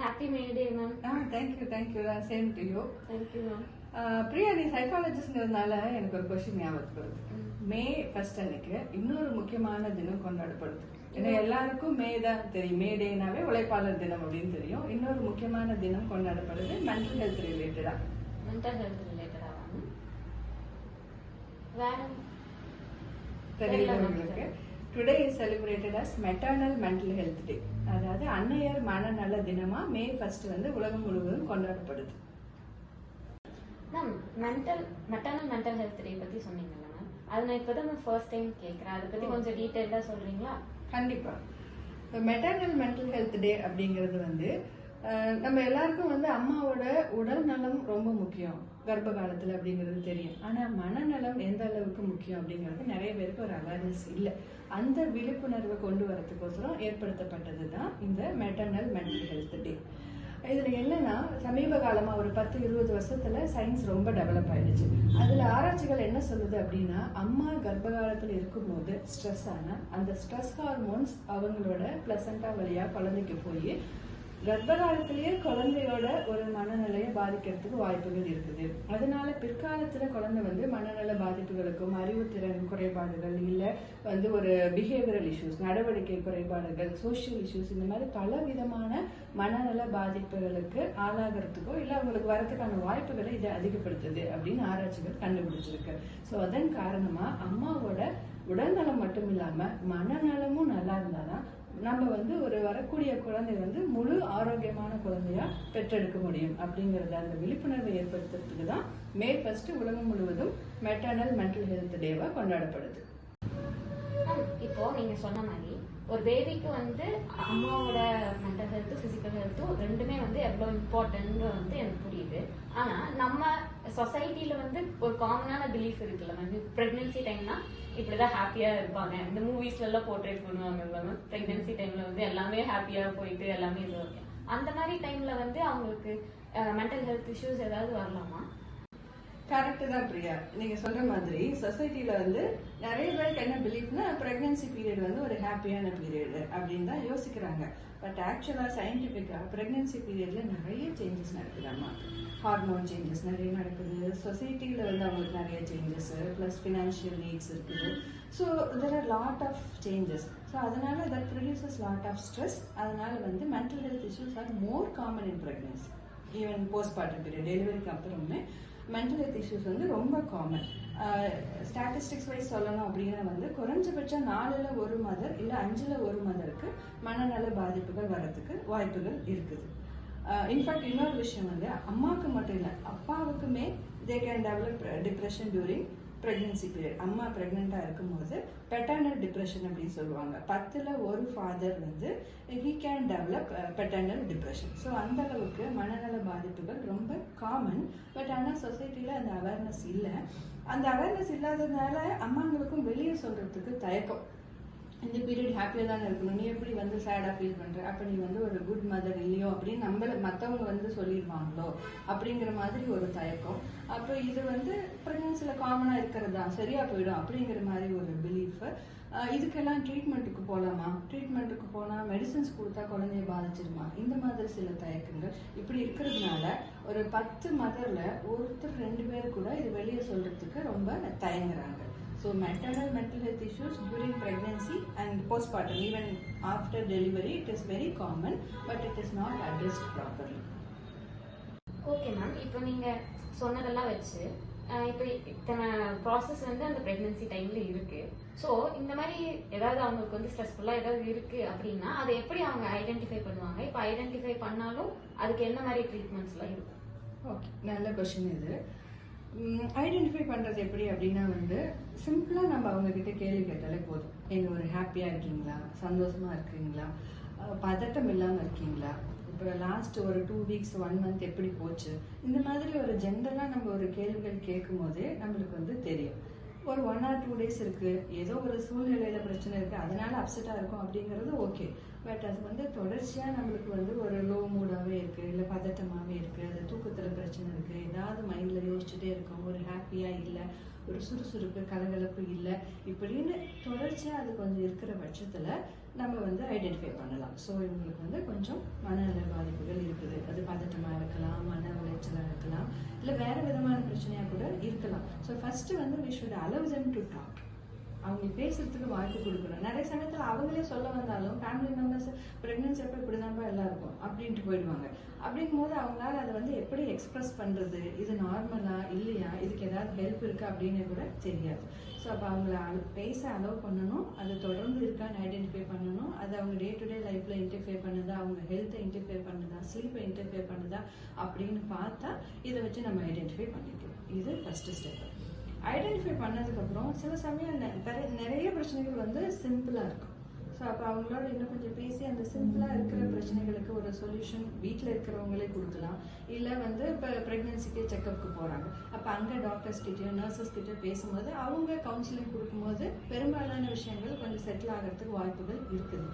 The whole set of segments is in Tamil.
Happy May Day, ma'am. Thank you. Same to you. Thank you, ma'am. Priya, நீ சைக்காலஜிஸ்ட்ங்கிறதுனால எனக்கு ஒரு கொஸ்டின் ஞாபகத்துக்கு வருது. மே 1 அன்னைக்கு இன்னொரு முக்கியமான தினம் கொண்டாடப்படுது. ஏன்னா எல்லாருக்கும் மே தான் தெரியும், மே டேனாவே உழைப்பாளர் தினம் அப்படின்னு தெரியும். இன்னொரு முக்கியமான தினம் கொண்டாடப்படுது மென்டல் ஹெல்த் ரிலேட்டடா. மென்டல் ஹெல்த் ரிலேட்டடா வேற தெரியல உங்களுக்கு. Today is celebrated as maternal mental health day. அதாவது அன்னையர் மனநல தினமா மே 1 வந்து உலகம் முழுவதும் கொண்டாடப்படுது. Ma'am, maternal mental health day பத்தி சொன்னீங்கல்ல மேம், அது நான் இப்பதான் ஃபர்ஸ்ட் டைம் கேட்கறேன். அதை பத்தி கொஞ்சம் டீடைலா சொல்றீங்களா? கண்டிப்பா. மெட்டர்னல் மென்டல் ஹெல்த் டே அப்படிங்கிறது வந்து நம்ம எல்லாருக்கும் வந்து அம்மாவோட உடல் நலம் ரொம்ப முக்கியம் கர்ப்ப காலத்துல அப்படிங்கிறது தெரியும். ஆனா மனநலம் எந்த அளவுக்கு முக்கியம் அப்படிங்கிறது நிறைய பேருக்கு ஒரு அவேர்னஸ் இல்லை. அந்த விழிப்புணர்வை கொண்டு வரதுக்கோசரம் ஏற்படுத்தப்பட்டது தான் இந்த மெட்டர்னல் மென்டல் ஹெல்த் டே. இதுல என்னன்னா, சமீப காலமா ஒரு 10-20 வருஷத்துல சயின்ஸ் ரொம்ப டெவலப் ஆயிடுச்சு. அதுல ஆராய்ச்சிகள் என்ன சொல்லுது அப்படின்னா, அம்மா கர்ப்ப காலத்துல இருக்கும்போது ஸ்ட்ரெஸ் ஆன அந்த ஸ்ட்ரெஸ் ஹார்மோன்ஸ் அவங்களோட பிளசண்டா வழியா குழந்தைக்கு போய் கர்ப்ப காலத்திலேயே குழந்தையோட ஒரு மனநிலையை பாதிக்கிறதுக்கு வாய்ப்புகள் இருக்குது. அதனால பிற்காலத்துல குழந்தை வந்து மனநல பாதிப்புகளுக்கும் அறிவுத்திறன் குறைபாடுகள் இல்ல வந்து ஒரு பிஹேவியரல் இஷ்யூஸ் நடவடிக்கை குறைபாடுகள் சோசியல் இஷ்யூஸ் இந்த மாதிரி பல விதமான மனநல பாதிப்புகளுக்கு ஆளாகிறதுக்கோ இல்ல அவங்களுக்கு வரதுக்கான வாய்ப்புகளை இதை அதிகப்படுத்துது அப்படின்னு ஆராய்ச்சிகள் கண்டுபிடிச்சிருக்கு. ஸோ அதன் காரணமா அம்மாவோட உடல்நலம் மட்டும் இல்லாம மனநலமும் நல்லா இருந்தாதான் நம்ம வந்து ஒரு வரக்கூடிய குழந்தை வந்து முழு ஆரோக்கியமான குழந்தையா பெற்றெடுக்க முடியும். அப்படிங்கறத அந்த விழிப்புணர்வை ஏற்படுத்துறதுக்கு தான் மே 1 உலகம் முழுவதும் மெட்டர்னல் மென்டல் ஹெல்த் டேவா கொண்டாடப்படுது. இப்போ நீங்க சொன்ன மாதிரி ஒரு பேபிக்கு வந்து அம்மாவோட மென்டல் ஹெல்த்தும் பிசிக்கல் ஹெல்த்தும் ரெண்டுமே வந்து எவ்வளவு இம்பார்ட்டன்ட் வந்து எனக்கு புரியுது. ஆனா நம்ம சொசைட்டில வந்து ஒரு காமனான பிலீஃப் இருக்குல்ல மேம், பிரெக்னன்சி டைம்னா இப்படிதான் ஹாப்பியா இருப்பாங்க, இந்த மூவிஸ்ல எல்லாம் போர்ட்ரேட் பண்ணுவாங்க. பிரெக்னன்சி டைம்ல வந்து எல்லாமே ஹாப்பியா போயிட்டு எல்லாமே இது ஓகே. அந்த மாதிரி டைம்ல வந்து அவங்களுக்கு மென்டல் ஹெல்த் இஷ்யூஸ் ஏதாவது வரலாமா? கரெக்ட் தான் பிரியா, நீங்க சொல்ற மாதிரி சொசைட்டில வந்து நிறைய பேருக்கு என்ன பிலீஃப்னா பிரெக்னன்சி பீரியட் வந்து ஒரு ஹாப்பியான பீரியட் அப்படின்னு தான் யோசிக்கிறாங்க. பட் ஆக்சுவலா சயின்டிபிக்கா பிரெக்னன்சி பீரியட்ல நிறைய சேஞ்சஸ் நடக்குதாமா. ஹார்மோன் சேஞ்சஸ் நிறைய நடக்குது, சொசைட்டில வந்து அவங்களுக்கு நிறைய சேஞ்சஸ், பிளஸ் ஃபினான்ஷியல் நீட்ஸ் இருக்குது. So there are lot of changes. So அதனால that produces lot of stress. அதனால வந்து mental health issues are more common in pregnancy. Even postmortem period டெலிவரிக்கு அப்புறமே மென்டல் ஹெல்த் இஷ்யூஸ் வந்து ரொம்ப காமன். ஸ்டாட்டிஸ்டிக்ஸ் வைஸ் சொல்லணும் அப்படின்னா வந்து குறைஞ்சபட்சம் 4ல் 1 மதர் இல்லை 5ல் 1 மதருக்கு மனநல பாதிப்புகள் வர்றதுக்கு வாய்ப்புகள் இருக்குது. இன்ஃபேக்ட் இன்னொரு விஷயம் வந்து அம்மாவுக்கு மட்டும் இல்லை அப்பாவுக்குமே they can develop depression during pregnancy period. அம்மா பிரெக்னெண்டா இருக்கும்போது பெட்டர்னல் டிப்ரெஷன் அப்படின்னு சொல்லுவாங்க. 10ல் 1 ஃபாதர் வந்து he can develop paternal depression. So அந்த அளவுக்கு மனநல பாதிப்புகள் ரொம்ப காமன். பட் ஆனால் சொசைட்டில அந்த அவேர்னஸ் இல்லை. அந்த அவேர்னஸ் இல்லாததுனால அம்மாங்களுக்கும் வெளியே சொல்றதுக்கு தயக்கம். இந்த பீரியட் ஹாப்பியா தானே இருக்கணும், நீ எப்படி வந்து சேடா ஃபீல் பண்ற, அப்ப நீ வந்து ஒரு குட் மதர் இல்லையோ அப்படின்னு நம்மள மத்தவங்க வந்து சொல்லிடுவாங்களோ அப்படிங்கிற மாதிரி ஒரு தயக்கம். அப்போ இது வந்து பிரெக்னன்சில காமனா இருக்கிறதா சரியா போயிடும் அப்படிங்கிற மாதிரி ஒரு பிலீஃப். இதுக்கெல்லாம் ட்ரீட்மெண்ட்டுக்கு போகலாமா, ட்ரீட்மெண்ட்டுக்கு போனா மெடிசன்ஸ் கொடுத்தா குழந்தைய பாதிச்சிருமா, இந்த மாதிரி சில தயக்கங்கள் இப்படி இருக்கிறதுனால ஒரு 10 மதர்ல ஒருத்தர் 2 பேர் கூட இது வெளியே சொல்றதுக்கு ரொம்ப தயங்குறாங்க. So maternal mental health issues during pregnancy and postpartum, even after delivery, it is very common, but it is not addressed properly. Okay ma'am, இப்போ நீங்க சொன்னதெல்லாம் வச்சு இப்போ இத்தனை ப்ராசஸ் வந்து அந்த பிரெக்னன்சி டைம்ல இருக்கு. ஸோ இந்த மாதிரி ஏதாவது அவங்களுக்கு வந்து ஸ்ட்ரெஸ்ஃபுல்லா ஏதாவது இருக்கு அப்படின்னா அதை எப்படி அவங்க ஐடென்டிஃபை பண்ணுவாங்க? இப்போ ஐடென்டிஃபை பண்ணாலும் அதுக்கு என்ன மாதிரி ட்ரீட்மெண்ட்ஸ்லாம் இருக்கும்? ஓகே, நல்ல கொஸ்டின் இது. ஐடென்டிஃபை பண்றது எப்படி அப்படின்னா வந்து சிம்பிளா நம்ம அவங்க கிட்ட கேள்வி கேட்டாலே போதும். நீங்க ஒரு ஹாப்பியா இருக்கீங்களா, சந்தோஷமா இருக்கீங்களா, பதட்டம் இல்லாம இருக்கீங்களா, இப்போ லாஸ்ட் ஒரு 2 வீக்ஸ் 1 மந்த் எப்படி போச்சு, இந்த மாதிரி ஒரு ஜென்ரலா நம்ம ஒரு கேள்விகள் கேட்கும் போதே நம்மளுக்கு வந்து தெரியும். ஒரு 1 or 2 days இருக்கு, ஏதோ ஒரு சூழ்நிலையில பிரச்சனை இருக்கு, அதனால அப்செட்டா இருக்கும் அப்படிங்கிறது ஓகே. பட் அது வந்து தொடர்ச்சியா நம்மளுக்கு வந்து ஒரு லோ மூடாவே இருக்கு, இல்ல பதட்டமாவே இருக்கு, அது தூக்கத்துல பிரச்சனை இருக்கு, ஏதாவது மைண்ட்ல யோசிச்சுட்டே இருக்கும், ஒரு ஹாப்பியா இல்ல, ஒரு சுறுசுறுப்பு கலகலப்பு இல்லை இப்படின்னு தொடர்ச்சியாக அது கொஞ்சம் இருக்கிற பட்சத்தில் நம்ம வந்து ஐடென்டிஃபை பண்ணலாம். ஸோ இவங்களுக்கு வந்து கொஞ்சம் மனநல பாதிப்புகள் இருக்குது. அது பதட்டமாக இருக்கலாம், மன உளைச்சலாக இருக்கலாம், இல்லை வேறு விதமான பிரச்சனையாக கூட இருக்கலாம். ஸோ ஃபஸ்ட்டு வந்து we should allow them to talk. அவங்களுக்கு பேசுறதுக்கு வாய்ப்பு கொடுக்கணும். நிறைய சமயத்தில் அவங்களே சொல்ல வந்தாலும் ஃபேமிலி மெம்பர்ஸ் ப்ரெக்னென்சி அப்போ இப்படி தான்ப்பா எல்லாம் இருக்கும் அப்படின்ட்டு போயிடுவாங்க. அப்படிங்கும் போது அவங்களால அதை வந்து எப்படி எக்ஸ்பிரஸ் பண்ணுறது, இது நார்மலா இல்லையா, இதுக்கு ஏதாவது ஹெல்ப் இருக்கா அப்படின்னு கூட தெரியாது. ஸோ அப்போ அவங்கள பேச அலோவ் பண்ணணும், அது தொடர்ந்து இருக்கான்னு ஐடென்டிஃபை பண்ணணும், அது அவங்க டே டு டே லைஃப்பில் இன்டர்ஃபியர் பண்ணுதா, அவங்க ஹெல்த்தை இன்டர்ஃபியர் பண்ணுதா, ஸ்லீப்பை இன்டர்ஃபியர் பண்ணுதா அப்படின்னு பார்த்தா இதை வச்சு நம்ம ஐடென்டிஃபை பண்ணிக்கலாம். இது ஃபஸ்ட்டு ஸ்டெப். ஐடென்டிஃபை பண்ணதுக்கப்புறம் சில சமயம் நிறைய பிரச்சனைகள் வந்து சிம்பிளாக இருக்கும். ஸோ அப்போ அவங்களோட இன்னும் கொஞ்சம் பேசி அந்த சிம்பிளாக இருக்கிற பிரச்சனைகளுக்கு ஒரு சொல்யூஷன் வீட்டில் இருக்கிறவங்களே கொடுக்கலாம். இல்லை வந்து இப்போ ப்ரெக்னென்சிக்கு செக்கப்புக்கு போகிறாங்க, அப்போ அங்கே டாக்டர்ஸ்கிட்டயோ நர்சஸ்கிட்டயோ பேசும்போது அவங்க கவுன்சிலிங் கொடுக்கும்போது பெரும்பாலான விஷயங்கள் கொஞ்சம் செட்டில் ஆகிறதுக்கு வாய்ப்புகள் இருக்குது.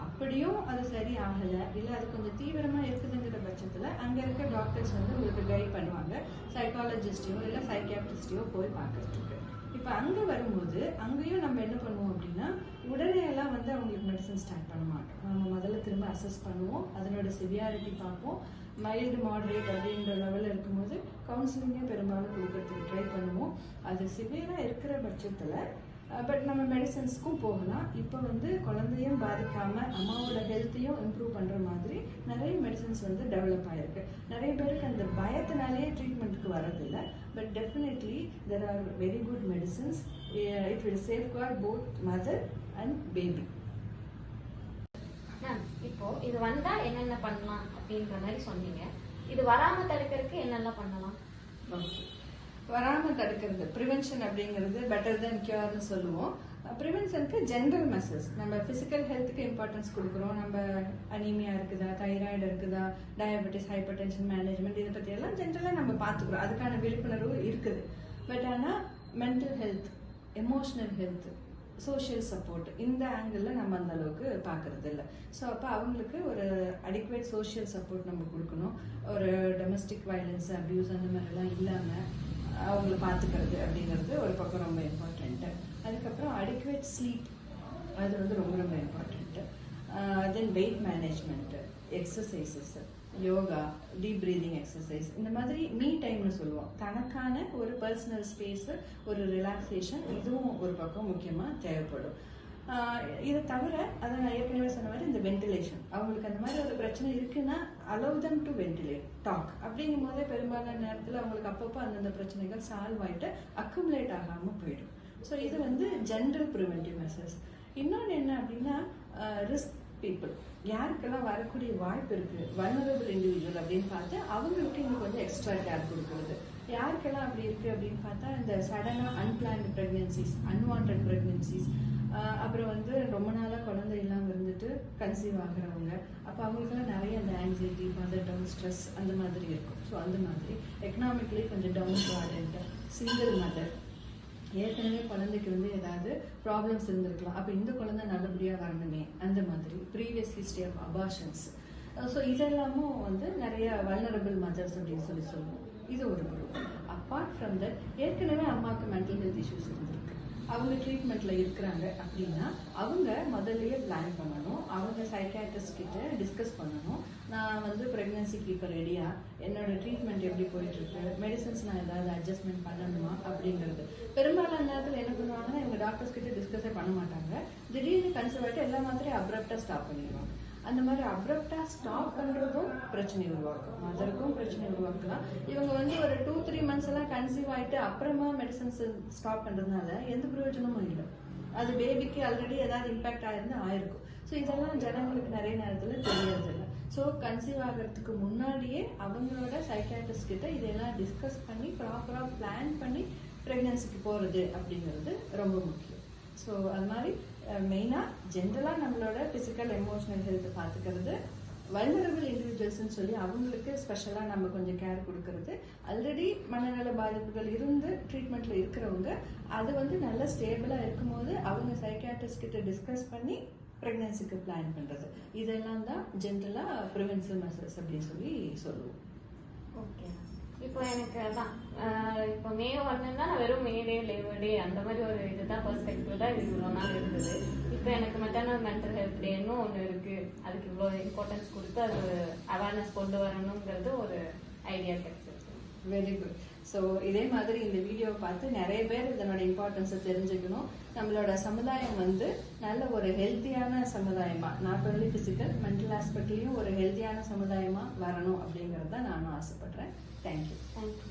அப்படியும் அது சரி ஆகலை, இல்லை அது கொஞ்சம் தீவிரமாக இருக்குதுங்கிற பட்சத்தில் அங்கே இருக்க டாக்டர்ஸ் வந்து உங்களுக்கு கைட் பண்ணுவாங்க, சைக்காலஜிஸ்டையோ இல்லை சைக்கியாட்ரிஸ்டையோ போய் பார்க்கறதுக்கு. இப்போ அங்கே வரும்போது அங்கேயும் நம்ம என்ன பண்ணுவோம் அப்படின்னா உடனே எல்லாம் வந்து அவங்களுக்கு மெடிசன் ஸ்டார்ட் பண்ண மாட்டோம். நம்ம முதல்ல திரும்ப அசஸ் பண்ணுவோம், அதனோட சிவியாரிட்டி பார்ப்போம். மைல்டு மாடரேட் அப்படின்ற லெவலில் இருக்கும்போது கவுன்சிலிங்கே பெரும்பாலும் கொடுக்கறதுக்கு ட்ரை பண்ணுவோம். அது சிவியராக இருக்கிற பட்சத்தில் பட் நம்ம மெடிசன்ஸ்க்கும் போகலாம். இப்போ வந்து குழந்தையும் பாதிக்காமல் அம்மாவோட ஹெல்த்தையும் இம்ப்ரூவ் பண்ணுற மாதிரி நிறைய மெடிசன்ஸ் வந்து டெவலப் ஆகிருக்கு. நிறைய பேருக்கு அந்த பயத்தினாலேயே ட்ரீட்மெண்ட்டுக்கு வரதில்லை. But definitely there are very good medicines. It will safeguard both mother and baby. Ma'am, இப்போ இது வந்தா என்னென்ன பண்ணலாம் அப்படின்ற மாதிரி சொன்னீங்க. இது வராம தடுக்கிறதுக்கு என்னெல்லாம் பண்ணலாம்? ஓகே, வராமல் தடுக்கிறது ப்ரிவென்ஷன் அப்படிங்கிறது பெட்டர் தென் கியூர்னு சொல்லுவோம். ப்ரிவென்ஷனுக்கு ஜென்ரல் மெசேஜ், நம்ம ஃபிசிக்கல் ஹெல்த்துக்கு இம்பார்ட்டன்ஸ் கொடுக்குறோம். நம்ம அனீமியா இருக்குதா, தைராய்டு இருக்குதா, டயபெட்டிஸ், ஹைப்பர் டென்ஷன் மேனேஜ்மெண்ட், இதை பற்றியெல்லாம் ஜென்ரலாக நம்ம பார்த்துக்குறோம். அதுக்கான விழிப்புணர்வு இருக்குது. பட் ஆனால் mental health, emotional health, social support, இந்த ஆங்கிளில் நம்ம அந்த அளவுக்கு பார்க்கறது இல்லை. ஸோ அப்போ அவங்களுக்கு ஒரு அடிக்குவேட் சோஷியல் சப்போர்ட் நம்ம கொடுக்கணும். ஒரு டொமஸ்டிக் வயலன்ஸ், அப்யூஸ் அந்த மாதிரிலாம் இல்லாமல் அவங்கள பார்த்துக்கிறது அப்படிங்கிறது ஒரு பக்கம் ரொம்ப இம்பார்ட்டண்ட்டு. அதுக்கப்புறம் அடிக்குவேட் ஸ்லீப், அது வந்து ரொம்ப ரொம்ப important. Then weight management, exercises, yoga, deep breathing exercise, இந்த மாதிரி மீ டைம்னு சொல்லுவோம். தனக்கான ஒரு பர்சனல் ஸ்பேஸு, ஒரு ரிலாக்ஸேஷன், இதுவும் ஒரு பக்கம் முக்கியமாக தேவைப்படும். இதை தவிர அதை நான் ஏற்கனவே சொன்ன மாதிரி இந்த வென்டிலேஷன், அவங்களுக்கு அந்த மாதிரி ஒரு பிரச்சனை இருக்குன்னா allow them to ventilate, talk. அப்படிங்கும் போதே பெரும்பாலான நேரத்தில் அவங்களுக்கு அப்பப்போ அந்தந்த பிரச்சனைகள் சால்வ் ஆகிட்டு அக்குமுலேட் ஆகாமல் போயிடும். ஸோ இது வந்து ஜென்ரல் ப்ரிவென்டிவ் மெசர்ஸ். இன்னொன்று என்ன அப்படின்னா ரிஸ்க் பீப்புள், யாருக்கெல்லாம் வரக்கூடிய வாய்ப்பு இருக்குது, வல்னரபிள் இண்டிவிஜுவல் அப்படின்னு பார்த்து அவங்களுக்கு இன்னும் கொஞ்சம் எக்ஸ்ட்ரா கேர் கொடுக்குறது. யாருக்கெல்லாம் அப்படி இருக்குது அப்படின்னு பார்த்தா இந்த சடனாக அன்பிளான்டு ப்ரெக்னென்சிஸ், அன்வான்ட் ப்ரெக்னென்சிஸ், அப்புறம் வந்து ரொம்ப நாளாக குழந்தை இல்லாமல் இருந்துட்டு கன்சீவ் ஆகிறவங்க, அப்போ அவங்களுக்குலாம் நிறைய அந்த ஆங்ஸைட்டி, பதட்டம், ஸ்ட்ரெஸ் அந்த மாதிரி இருக்கும். ஸோ அந்த மாதிரி எக்கனாமிக்கலி கொஞ்சம் டவுன் ப்ராடன்ட்டு, சிங்கிள் மதர், ஏற்கனவே குழந்தைக்கு வந்து ஏதாவது ப்ராப்ளம்ஸ் இருந்திருக்கலாம், அப்போ இந்த குழந்தை நல்லபடியாக வரணுமே, அந்த மாதிரி previous history of abortions. So இதெல்லாமும் வந்து நிறைய வல்னரபிள் மதர்ஸ் அப்படின்னு சொல்லுவோம். இது ஒரு குரூப். அப்பார்ட் ஃப்ரம் தட் ஏற்கனவே அம்மாவுக்கு மென்டல் ஹெல்த் இஷ்யூஸ் இருந்திருக்கு, அவங்க ட்ரீட்மெண்ட்டில் இருக்கிறாங்க அப்படின்னா அவங்க முதல்லையே பிளான் பண்ணணும். அவங்க சைக்காட்ரிஸ்ட் கிட்ட டிஸ்கஸ் பண்ணணும். நான் வந்து ப்ரெக்னென்சிக்கு இப்போ ரெடியா, என்னோட ட்ரீட்மெண்ட் எப்படி போயிட்டுருக்கு, மெடிசன்ஸ் நான் ஏதாவது அட்ஜஸ்ட்மெண்ட் பண்ணணுமா அப்படிங்கிறது. பெரும்பாலான நேரத்தில் என்ன பண்ணுவாங்கன்னா இவங்க டாக்டர்ஸ் கிட்ட டிஸ்கஸே பண்ண மாட்டாங்க. திடீர்னு கன்சீவ் ஆகிட்டு எல்லா மாதிரியும் அப்ரப்டாக ஸ்டாப் பண்ணிடுவாங்க. அந்த மாதிரி அப்ரப்டாக ஸ்டாப் பண்ணுறதும் பிரச்சனை உருவாக்கும், மதருக்கும் பிரச்சனை உருவாக்கலாம். இவங்க வந்து ஒரு 2-3 months எல்லாம் கன்சீவ் ஆகிட்டு அப்புறமா மெடிசன்ஸ் ஸ்டாப் பண்ணுறதுனால எந்த பிரயோஜனமும் இல்லை. அது பேபிக்கு ஆல்ரெடி ஏதாவது இம்பேக்ட் ஆயிருந்தா ஆயிருக்கும். ஸோ இதெல்லாம் ஜனங்களுக்கு நிறைய நேரத்தில் தெரியறதில்லை. ஸோ கன்சீவ் ஆகிறதுக்கு முன்னாடியே அவங்களோட சைக்காட்ரிஸ்ட் கிட்ட இதெல்லாம் டிஸ்கஸ் பண்ணி ப்ராப்பராக பிளான் பண்ணி ப்ரெக்னன்சிக்கு போகிறது அப்படிங்கிறது ரொம்ப முக்கியம். ஸோ அது மாதிரி மெயினாக ஜென்ரலாக நம்மளோட ஃபிசிக்கல் எமோஷனல் ஹெல்த்தை பார்த்துக்கிறது, வல்னரபிள் இண்டிவிஜுவல்ஸ்ன்னு சொல்லி அவங்களுக்கு ஸ்பெஷலாக நம்ம கொஞ்சம் கேர் கொடுக்கறது, ஆல்ரெடி மனநல பாதிப்புகள் இருந்து ட்ரீட்மெண்ட்டில் இருக்கிறவங்க அது வந்து நல்லா ஸ்டேபிளாக இருக்கும்போது அவங்க சைக்காட்ரிஸ்ட் கிட்ட டிஸ்கஸ் பண்ணி ப்ரெக்னன்சிக்கு பிளான் பண்ணுறது, இதெல்லாம் தான் ஜென்ரலாக ப்ரிவென்சிவ் மெசர்ஸ் அப்படின்னு சொல்லி சொல்லுவோம். ஓகே. இப்போ எனக்கு அதான் இப்போ மே 1ன்னா நான் வெறும் மே டே லேபர் டே அந்த மாதிரி ஒரு இதுதான் பெர்ஸ்பெக்டிவ் தான் இது இவ்வளோ நாள் இருந்தது. இப்போ எனக்கு மெட்டர்னல் மென்டல் ஹெல்த் டேன்னு ஒன்று இருக்கு, அதுக்கு இவ்வளோ இம்பார்ட்டன்ஸ் கொடுத்து அது அவேர்னஸ் கொண்டு வரணுங்கிறது ஒரு ஐடியா கிடைச்சிருக்கு. Very good. ஸோ இதே மாதிரி இந்த வீடியோவை பார்த்து நிறைய பேர் இதனோட இம்பார்ட்டன்ஸை தெரிஞ்சுக்கணும். நம்மளோட சமுதாயம் வந்து நல்ல ஒரு ஹெல்த்தியான சமுதாயமா, நாட் ஒன்லி பிசிக்கல் மென்டல் ஆஸ்பெக்ட்லயும் ஒரு ஹெல்த்தியான சமுதாயமா வரணும் அப்படிங்கறத நானும் ஆசைப்படுறேன். தேங்க்யூ. தேங்க்யூ.